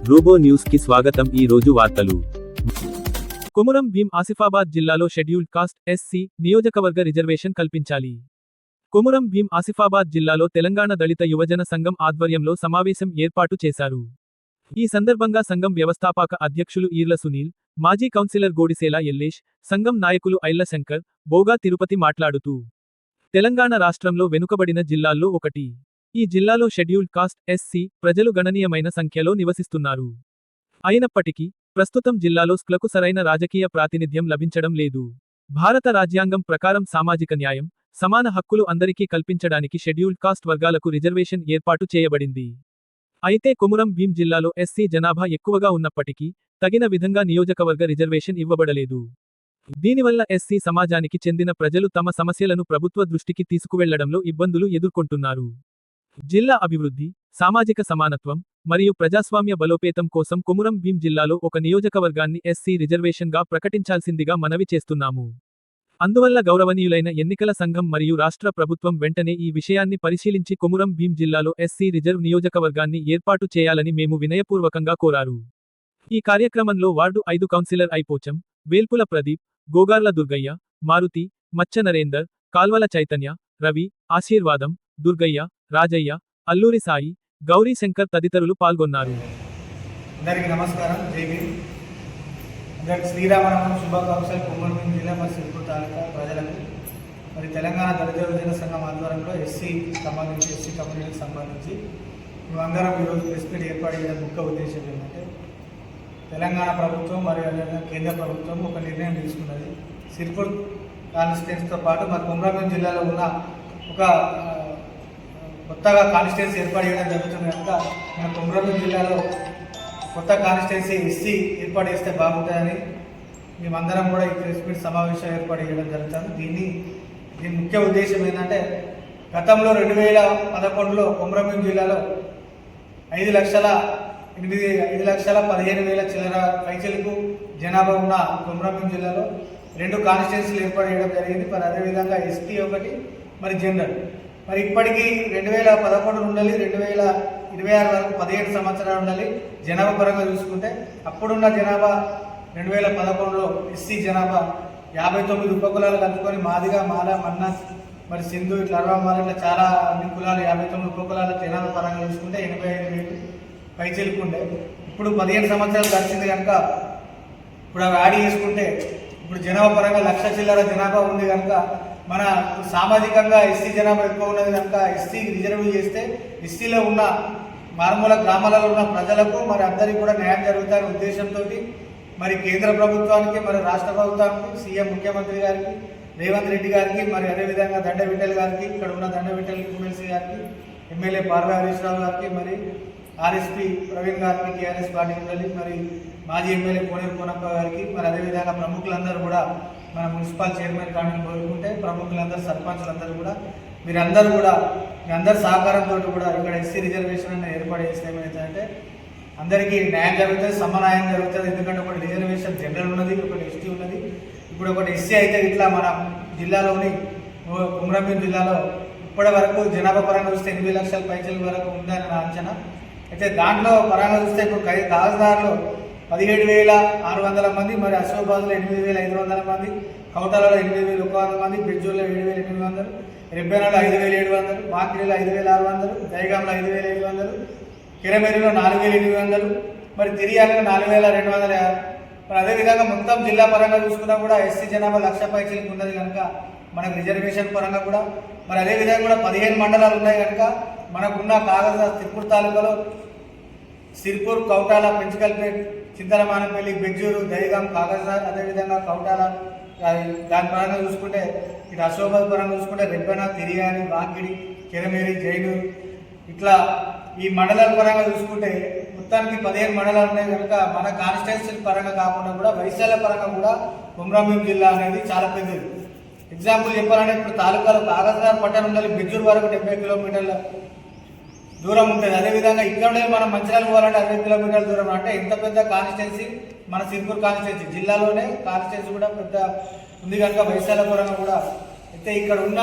Robo news కి స్వాగతం. ఈ రోజు వార్తలు. కొమురం భీం ఆసిఫాబాద్ జిల్లాలో షెడ్యూల్డ్ కాస్ట్ ఎస్సీ నియోజకవర్గ రిజర్వేషన్ కల్పించాలి. కొమురం భీం ఆసిఫాబాద్ జిల్లాలో తెలంగాణ దళిత యువజన సంఘం ఆధ్వర్యంలో సమావేశం ఏర్పాటు చేశారు. ఈ సందర్భంగా సంఘం వ్యవస్థాపక అధ్యక్షులు ఈర్ల సునీల్, మాజీ కౌన్సిలర్ గోడిసేల ఎల్లేష్, సంఘం నాయకులు ఐళ్ల శంకర్, బోగా తిరుపతి మాట్లాడుతూ తెలంగాణ రాష్ట్రంలో వెనుకబడిన జిల్లాల్లో ఒకటి. ఈ జిల్లాలో షెడ్యూల్డ్ కాస్ట్ ఎస్సీ ప్రజలు గణనీయమైన సంఖ్యలో నివసిస్తున్నారు. అయినప్పటికీ ప్రస్తుతం జిల్లాలో స్క్లకు సరైన రాజకీయ ప్రాతినిధ్యం లభించడం లేదు. భారత రాజ్యాంగం ప్రకారం సామాజిక న్యాయం, సమాన హక్కులు అందరికీ కల్పించడానికి షెడ్యూల్డ్ కాస్ట్ వర్గాలకు రిజర్వేషన్ ఏర్పాటు చేయబడింది. అయితే కొమురం భీం జిల్లాలో ఎస్సీ జనాభా ఎక్కువగా ఉన్నప్పటికీ తగిన విధంగా నియోజకవర్గ రిజర్వేషన్ ఇవ్వబడలేదు. దీనివల్ల ఎస్సీ సమాజానికి చెందిన ప్రజలు తమ సమస్యలను ప్రభుత్వ దృష్టికి తీసుకువెళ్లడంలో ఇబ్బందులు ఎదుర్కొంటున్నారు. జిల్లా అభివృద్ధి, సామాజిక సమానత్వం మరియు ప్రజాస్వామ్య బలోపేతం కోసం కొమురం భీం జిల్లాలో ఒక నియోజకవర్గాన్ని ఎస్సీ రిజర్వేషన్గా ప్రకటించాల్సిందిగా మనవి చేస్తున్నాము. అందువల్ల గౌరవనీయులైన ఎన్నికల సంఘం మరియు రాష్ట్ర ప్రభుత్వం వెంటనే ఈ విషయాన్ని పరిశీలించి కొమురం భీం జిల్లాలో ఎస్సీ రిజర్వ్ నియోజకవర్గాన్ని ఏర్పాటు చేయాలని మేము వినయపూర్వకంగా కోరారు. ఈ కార్యక్రమంలో వార్డు 5 కౌన్సిలర్ ఐపోచం, వేల్పుల ప్రదీప్, గోగార్ల దుర్గయ్య, మారుతి, మచ్చ నరేందర్, కాల్వల చైతన్య, రవి, ఆశీర్వాదం, దుర్గయ్య, రాజయ్య, అల్లూరి సాయి, గౌరీ శంకర్ తదితరులు పాల్గొన్నారు. అందరికీ నమస్కారం. జై భీమ్. అందరికీ శ్రీరామనవమి శుభాకాంక్షలు. కొమురం భీం జిల్లా మరియు సిరిపూర్ తాలూకా ప్రజలకు మరి తెలంగాణ దళిత యువజన సంఘం ఆధ్వర్యంలో ఎస్సీ కమ్యూనిటీకి సంబంధించి మేమందరం ఈరోజు ప్రెస్ మీట్ ఏర్పాటు చేయడం ముఖ్య ఉద్దేశం ఏంటంటే తెలంగాణ ప్రభుత్వం మరియు కేంద్ర ప్రభుత్వం ఒక నిర్ణయం తీసుకున్నది. సిరిపూర్ కాన్స్టిట్యున్సీతో పాటు మన కొమురం భీం జిల్లాలో ఉన్న ఒక కొత్తగా కాన్స్టిట్యున్సీ ఏర్పాటు చేయడం జరుగుతుంది కనుక మన కొమురం భీం జిల్లాలో కొత్త కాన్స్టిట్యున్సీ ఎస్సీ ఏర్పాటు చేస్తే బాగుంటుందని మేమందరం కూడా ఈ ప్రెస్ మీట్ సమావేశం ఏర్పాటు చేయడం జరుగుతుంది. దీని ముఖ్య ఉద్దేశం ఏంటంటే గతంలో 2011లో కొమురం భీం జిల్లాలో 5,15,000 చిల్లర పైచలకు జనాభా ఉన్న కొమురం భీం జిల్లాలో 2 కాన్స్టిట్యున్సీలు ఏర్పాటు చేయడం జరిగింది. మరి అదేవిధంగా ఎస్టీ ఒకటి, మరి జనరల్. మరి ఇప్పటికీ 2011 ఉండాలి, 2026 వరకు 17 సంవత్సరాలు ఉండాలి. జనాభా పరంగా చూసుకుంటే అప్పుడున్న జనాభా 2011లో ఎస్సీ జనాభా 59 ఉపకులాలు కలుపుకొని మాదిగా, మాల, మన్న, మరి సింధు, ఇట్లా అరవమాల, ఇట్లా చాలా అన్ని కులాలు 59 ఉపకులాల జనాభా పరంగా చూసుకుంటే 85,000 పైచీలకు ఉండే. ఇప్పుడు 17 సంవత్సరాలు గడిచింది కనుక ఇప్పుడు అవి యాడ్ చేసుకుంటే ఇప్పుడు జనాభా పరంగా 1,00,000 చిల్లర జనాభా ఉంది కనుక మన సామాజికంగా ఎస్సీ జనాభా ఎక్కువ ఉన్నది కనుక ఎస్సీ రిజర్వ్ చేస్తే ఎస్సీలో ఉన్న మారుమూల గ్రామాలలో ఉన్న ప్రజలకు మరి అందరికీ కూడా న్యాయం జరుగుతాయనే ఉద్దేశంతో మరి కేంద్ర ప్రభుత్వానికి, మరి రాష్ట్ర ప్రభుత్వానికి, సీఎం ముఖ్యమంత్రి గారికి, రేవంత్ రెడ్డి గారికి, మరి అదేవిధంగా దండ విఠల్ గారికి, ఇక్కడ ఉన్న దండ విఠల్ ఎమ్మెల్సీ గారికి, ఎమ్మెల్యే పార్వా హరీశ్రావు గారికి, మరి ఆర్ఎస్పీ ప్రవీణ్ గారికి, టీఆర్ఎస్ పార్టీ ఉండాలి, మరి మాజీ ఎమ్మెల్యే కోనేరు కోనప్ప గారికి, మరి అదేవిధంగా ప్రముఖులందరూ కూడా మన మున్సిపల్ చైర్మన్ కానీ కోరుకుంటే ప్రముఖులందరూ, సర్పంచులందరూ కూడా మీరందరూ కూడా మీ అందరి సహకారంతో కూడా ఇక్కడ ఎస్సీ రిజర్వేషన్ అనేది ఏర్పాటు చేస్తే ఏమైతుందంటే అందరికీ న్యాయం జరుగుతుంది, సమన్యాయం జరుగుతుంది. ఎందుకంటే ఒకటి రిజర్వేషన్ జనరల్ ఉన్నది, ఒకటి ఎస్టీ ఉన్నది. ఇప్పుడు ఒకటి ఎస్సీ అయితే ఇట్లా మన జిల్లాలోని కొమురం భీం జిల్లాలో ఇప్పటి వరకు జనాభా పరంగా చూస్తే 8,00,000 పైచల వరకు ఉందని నా అంచనా. అయితే దాంట్లో పరంగా చూస్తే ఇప్పుడు కాగజ్నగర్లో 17,600 మంది, మరి అశోబాద్లో 8,500 మంది, కౌటాలలో 8,100 మంది, బిడ్జూర్లో 7,800, రెబ్బెనలో 5,700, మాకిడిలో 5,600, దైగాంలో 5,500, కిరమేరిలో 4,800, మరి తిరియాలలో 4,250. మరి అదేవిధంగా మొత్తం జిల్లా పరంగా చూసుకున్నా కూడా ఎస్సీ జనాభా 1,00,000 పైచలకు ఉన్నది కనుక మనకు రిజర్వేషన్ పరంగా కూడా మరి అదేవిధంగా కూడా 15 మండలాలు ఉన్నాయి కనుక మనకున్న సిరిపూర్ తాలూకాలో సిరిపూర్, కౌటాల, పెంచికల్పేట్, చింతలమానపల్లి, బెజ్జూరు, దైగాం, కాగజ్నగర్, అదేవిధంగా కౌటాల, దాని పరంగా చూసుకుంటే ఇటు అశోబాద్ పరంగా చూసుకుంటే రెబ్బెన, తిరియాని, వాకిడి, కిరమేరి, జైనూరు, ఇట్లా ఈ మండలాల పరంగా చూసుకుంటే మొత్తానికి 15 మండలాలు ఉన్నాయి కనుక మన కాన్స్టిట్యున్సీ పరంగా కాకుండా కూడా వైశాల్య పరంగా కూడా కొమురం భీం జిల్లా అనేది చాలా పెద్దది. ఎగ్జాంపుల్ చెప్పాలంటే ఇప్పుడు తాలూకాలో కాగజ్నగర్ పట్టణం ఉండాలి, బెజ్జూరు వరకు 70 కిలోమీటర్ల దూరం ఉంటుంది. అదేవిధంగా ఇక్కడ మనం మంచిర్యాల పోవాలంటే 60 కిలోమీటర్ల దూరం. అంటే ఇంత పెద్ద కాన్స్టిట్యున్సీ మన సిరిపూర్ కాన్స్టిట్యున్సీ జిల్లాలోనే కాన్స్టిట్యున్సీ కూడా పెద్ద ఉంది కనుక వైశాల్య పరంగా కూడా అయితే ఇక్కడ ఉన్న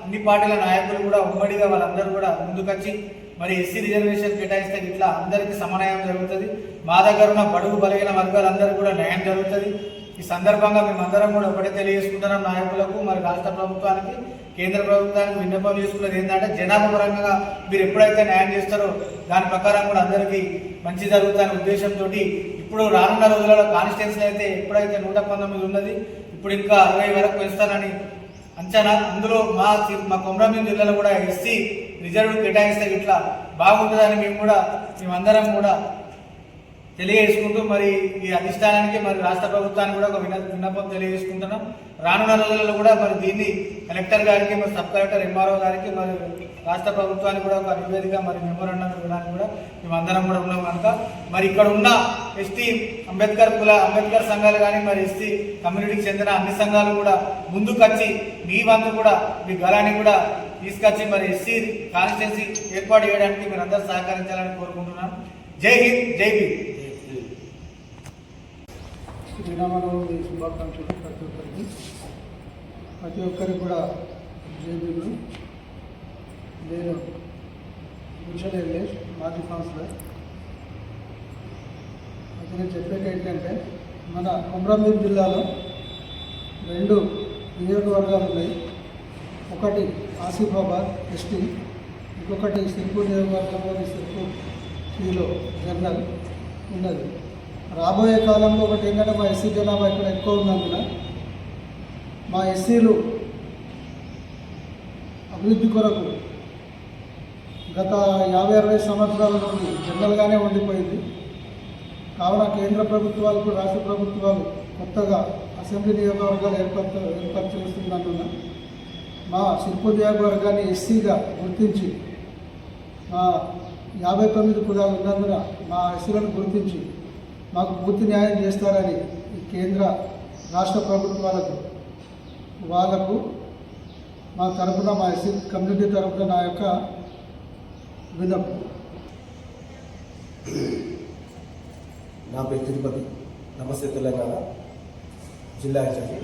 అన్ని పార్టీల నాయకులు కూడా ఉమ్మడిగా వాళ్ళందరూ కూడా ముందుకొచ్చి మరి ఎస్సీ రిజర్వేషన్ కేటాయిస్తే ఇట్లా అందరికీ సమన్వయం జరుగుతుంది. మా దగ్గర ఉన్న బడుగు బలహీన వర్గాలందరూ కూడా న్యాయం జరుగుతుంది. ఈ సందర్భంగా మేమందరం కూడా ఒకటే తెలియజేసుకుంటున్నాం, నాయకులకు మరి రాష్ట్ర ప్రభుత్వానికి కేంద్ర ప్రభుత్వానికి విన్నపం చేసుకున్నది ఏంటంటే జనాభా పరంగా మీరు ఎప్పుడైతే న్యాయం చేస్తారో దాని ప్రకారం కూడా అందరికీ మంచి జరుగుతుందనే ఉద్దేశంతో ఇప్పుడు రానున్న రోజులలో కాన్స్టిట్యున్సీ అయితే ఎప్పుడైతే 119 ఉన్నది ఇప్పుడు ఇంకా 60 వరకు పెంచుతానని అంచనా. అందులో మా కొమరంభీం జిల్లాలో కూడా ఎస్సీ రిజర్వ్ కేటాయిస్తే ఇట్లా బాగుంటుందని మేమందరం కూడా తెలియజేసుకుంటూ మరి ఈ అధిష్టానానికి మరి రాష్ట్ర ప్రభుత్వానికి కూడా ఒక విన్నపం తెలియజేసుకుంటున్నాం. రానున్న రోజులలో కూడా మరి దీన్ని కలెక్టర్ గారికి మరి సబ్ కలెక్టర్ ఎంఆర్ఓ గారికి మరి రాష్ట్ర ప్రభుత్వానికి కూడా ఒక నివేదిక మరి మెమోరాండం ఇవ్వడానికి కూడా మేమందరం కూడా ఉన్నాం కనుక మరి ఇక్కడ ఉన్న ఎస్టీ అంబేద్కర్ సంఘాలు కానీ మరి ఎస్టీ కమ్యూనిటీకి చెందిన అన్ని సంఘాలు కూడా ముందుకొచ్చి మీ వంతు కూడా మీ గలాన్ని కూడా తీసుకొచ్చి మరి ఎస్సీ కాన్స్టిట్యున్సీ ఏర్పాటు చేయడానికి మీరు అందరూ సహకరించాలని కోరుకుంటున్నాను. జై హింద్, జై భీమ్. శ్రీరామనవమి శుభాకాంక్షలు ప్రతి ఒక్కరికి కూడా జై భీములు. నేను గుడిషల ఎల్లేష్, మాజీ కౌన్సిలర్. అయితే నేను చెప్పేది ఏంటంటే మన కొమరంభీం జిల్లాలో 2 నియోజకవర్గాలు ఉన్నాయి. ఒకటి ఆసిఫాబాద్ ఎస్టీ, ఇంకొకటి సిర్పూర్ నియోజకవర్గంలోని సిర్పూర్ సిలో జనరల్ ఉన్నది. రాబోయే కాలంలో ఒకటి ఏంటంటే మా ఎస్సీ జనాభా ఇక్కడ ఎక్కువ ఉన్నందున మా ఎస్సీలు అభివృద్ధి కొరకు గత 50-60 సంవత్సరాల నుండి జనరల్గానే ఉండిపోయింది. కావున కేంద్ర ప్రభుత్వాలకు రాష్ట్ర ప్రభుత్వాలు కొత్తగా అసెంబ్లీ నియోజకవర్గాలు ఏర్పాటు చేస్తున్నందున మా సిర్పూర్ నియోజకవర్గాన్ని ఎస్సీగా గుర్తించి మా 59 కులాలు ఉన్నందున మా ఎస్సీలను గుర్తించి మాకు పూర్తి న్యాయం చేస్తారని ఈ కేంద్ర రాష్ట్ర ప్రభుత్వాలకు మా తరఫున మా ఎస్సీ కమ్యూనిటీ తరఫున నా యొక్క విన్నపం. నా పేరు తిరుపతి. నమస్తే తెలంగాణ జిల్లా ఇన్ఛార్జి.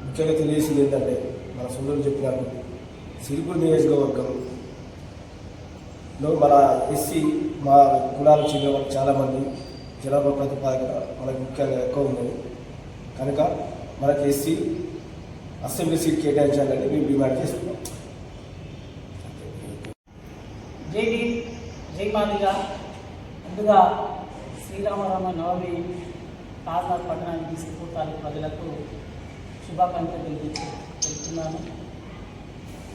ముఖ్యంగా తెలియజేసింది ఏంటంటే మన సోదరులు చెప్పినట్టు సిరిపూర్ నియోజకవర్గంలో మన ఎస్సీ మా కులాలకు చెందిన వాళ్ళు చాలామంది జనాభా ప్రతిపాదన మనకు ముఖ్యంగా ఎక్కువ ఉన్నది కనుక మనకి ఎస్సీ అసెంబ్లీ సీట్ కేటాయించాలని మేము డిమాండ్ చేస్తున్నాం. జై భీమ్, జై మాదిగా. ముందుగా శ్రీరామరామ నవమి కాకినాడ పట్టణానికి సిర్పూర్ తాలూకు ప్రజలకు శుభాకాంక్షలు తెలుపుతున్నాను.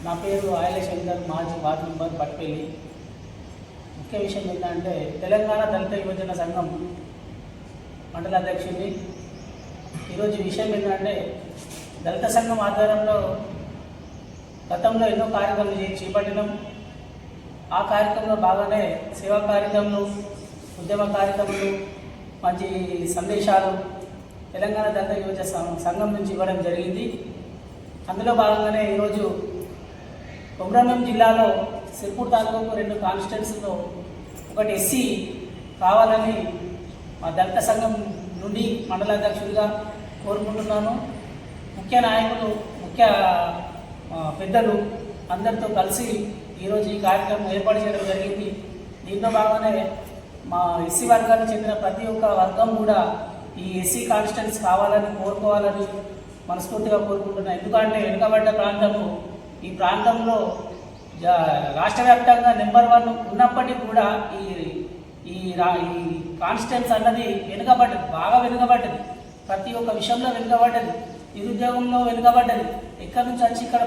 నా పేరు ఆయల శంకర్, మాజీ వార్డు మెంబర్ బట్పల్లి. ముఖ్య విషయం ఏంటంటే తెలంగాణ దళిత యువజన సంఘం మండల అధ్యక్షుడిని. ఈరోజు విషయం ఏంటంటే దళిత సంఘం ఆధ్వర్యంలో గతంలో ఎన్నో కార్యక్రమాలు చేపట్టినాం. ఆ కార్యక్రమంలో బాగానే సేవా కార్యక్రమాలు, ఉద్యమ కార్యక్రమాలు, మంచి సందేశాలు తెలంగాణ దళిత యువజన సంఘం నుంచి ఇవ్వడం జరిగింది. అందులో భాగంగానే ఈరోజు కొమరంభీం జిల్లాలో సిర్పూర్ తాలూకు 2 కాన్స్టిట్యున్సీలో ఒకటి ఎస్సీ కావాలని మా దళిత సంఘం నుండి మండల అధ్యక్షుడిగా కోరుకుంటున్నాను. ముఖ్య నాయకులు, ముఖ్య పెద్దలు అందరితో కలిసి ఈరోజు ఈ కార్యక్రమం ఏర్పాటు చేయడం జరిగింది. దీంట్లో భాగంగానే మా ఎస్సీ వర్గానికి చెందిన ప్రతి ఒక్క వర్గం కూడా ఈ ఎస్సీ కాన్స్టిట్యున్సీ కావాలని కోరుకోవాలని మనస్ఫూర్తిగా కోరుకుంటున్నాను. ఎందుకంటే వెనుకబడ్డ ప్రాంతము, ఈ ప్రాంతంలో రాష్ట్ర వ్యాప్తంగా నెంబర్ 1 ఉన్నప్పటికీ కూడా ఈ కాన్స్టిట్యున్సీ అన్నది వెనుకబడ్డది, బాగా వెనుకబడ్డది. ప్రతి ఒక్క విషయంలో వెనుకబడ్డది. నిరుద్యోగంలో వెనుకబడ్డది. ఎక్కడి నుంచి వచ్చి ఇక్కడ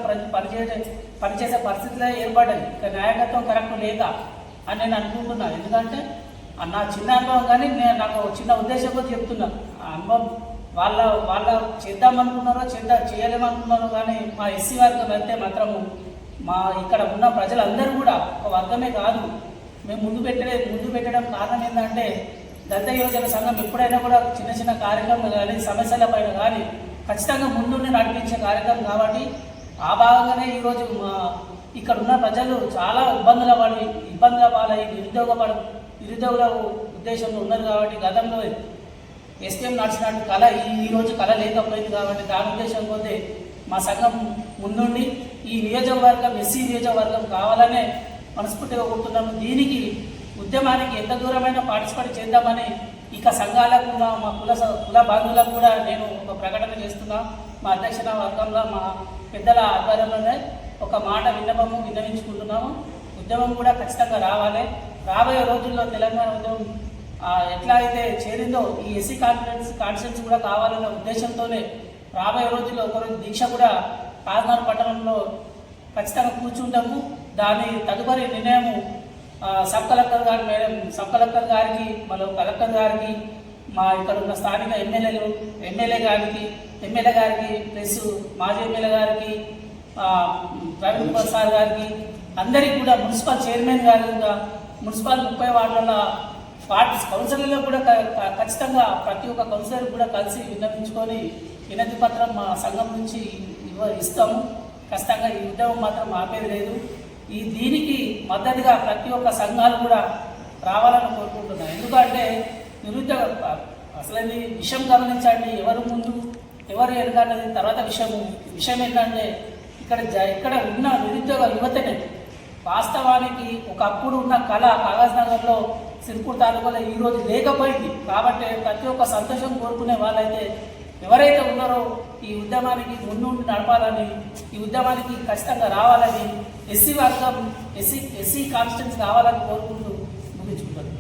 పనిచేసే పరిస్థితులే ఏర్పడ్డది. ఇక నాయకత్వం కరెక్ట్ లేక అని నేను అనుకుంటున్నాను. ఎందుకంటే నా చిన్న అనుభవం, కానీ నాకు చిన్న ఉద్దేశం కూడా చెప్తున్నాను. ఆ అనుభవం వాళ్ళ చేద్దామనుకున్నారో చేయలేమనుకున్నారో, కానీ మా ఎస్సీ వర్గం అయితే మాత్రము మా ఇక్కడ ఉన్న ప్రజలందరూ కూడా ఒక వర్గమే కాదు, మేము ముందు పెట్టడం కారణం ఏంటంటే దళిత యువజన సంఘం ఎప్పుడైనా కూడా చిన్న చిన్న కార్యక్రమాలు కానీ సమస్యల పైన కానీ ఖచ్చితంగా ముందుండి నడిపించే కార్యక్రమం కాబట్టి ఆ భాగంగానే ఈరోజు ఇక్కడ ఉన్న ప్రజలు చాలా ఇబ్బందుల పాలై నిరుద్యోగుల ఉద్దేశంలో ఉన్నారు కాబట్టి గతంలో ఎస్టీఎం నడిచినట్టు కళ ఈరోజు కళ లేకపోయింది కాబట్టి దాని ఉద్దేశం పోతే మా సంఘం ముందుండి ఈ నియోజకవర్గం ఎస్సీ నియోజకవర్గం కావాలనే మనస్ఫూర్తిగా కోరుతున్నాము. దీనికి ఉద్యమానికి ఎంత దూరమైనా పార్టిసిపేట్ చేద్దామని ఇక సంఘాలకు కూడా మా కుల బాంధువులకు కూడా నేను ఒక ప్రకటన చేస్తున్నా. మా అధ్యక్ష వర్గంలో మా పెద్దల ఆధ్వర్యంలోనే ఒక మాట విన్నవించుకుంటున్నాము. ఉద్యమం కూడా ఖచ్చితంగా రావాలి. రాబోయే రోజుల్లో తెలంగాణ ఉద్యమం ఎట్లా అయితే చేరిందో ఈ ఎస్సీ కాన్ఫరెన్స్ కూడా కావాలన్న ఉద్దేశంతోనే రాబోయే రోజుల్లో ఒకరోజు దీక్ష కూడా కాకినాడ పట్టణంలో ఖచ్చితంగా కూర్చుంటాము. దాని తదుపరి నిర్ణయము సబ్ కలెక్టర్ గారికి మరియు కలెక్టర్ గారికి, మా ఇక్కడ ఉన్న స్థానిక ఎమ్మెల్యే గారికి ప్లస్ మాజీ ఎమ్మెల్యే గారికి, ప్రవీణ్ కుమార్ సార్ గారికి, అందరికీ కూడా మున్సిపల్ చైర్మన్ గారిగా మున్సిపల్ 30 వార్డుల కౌన్సిలర్లో కూడా ఖచ్చితంగా ప్రతి ఒక్క కౌన్సిలర్ కూడా కలిసి విన్నవించుకొని వినతి పత్రం మా సంఘం నుంచి ఇస్తాము. ఖచ్చితంగా ఈ ఉద్యమం మాత్రం ఆపేది లేదు. దీనికి మద్దతుగా ప్రతి ఒక్క సంఘాలు కూడా రావాలని కోరుకుంటున్నాను. ఎందుకంటే నిరుద్యోగ అసలు విషయం గమనించండి, ఎవరు ముందు ఎవరు ఎరగాలనేది తర్వాత విషయం ఏంటంటే ఇక్కడ ఉన్న నిరుద్యోగ యువతనే వాస్తవానికి ఒకప్పుడు ఉన్న కళ కాగజ్ నగర్లో సిర్పూర్ తాలూకాలో ఈరోజు లేకపోయింది. కాబట్టి ప్రతి ఒక్క సంతోషం కోరుకునే వాళ్ళైతే ఎవరైతే ఉన్నారో ఈ ఉద్యమానికి ముందుండి నడపాలని, ఈ ఉద్యమానికి ఖచ్చితంగా రావాలని, ఎస్సీ వర్గం ఎస్సీ కాన్స్టిట్యూన్సీ కావాలని కోరుకుంటూ ముగించుకుంటారు.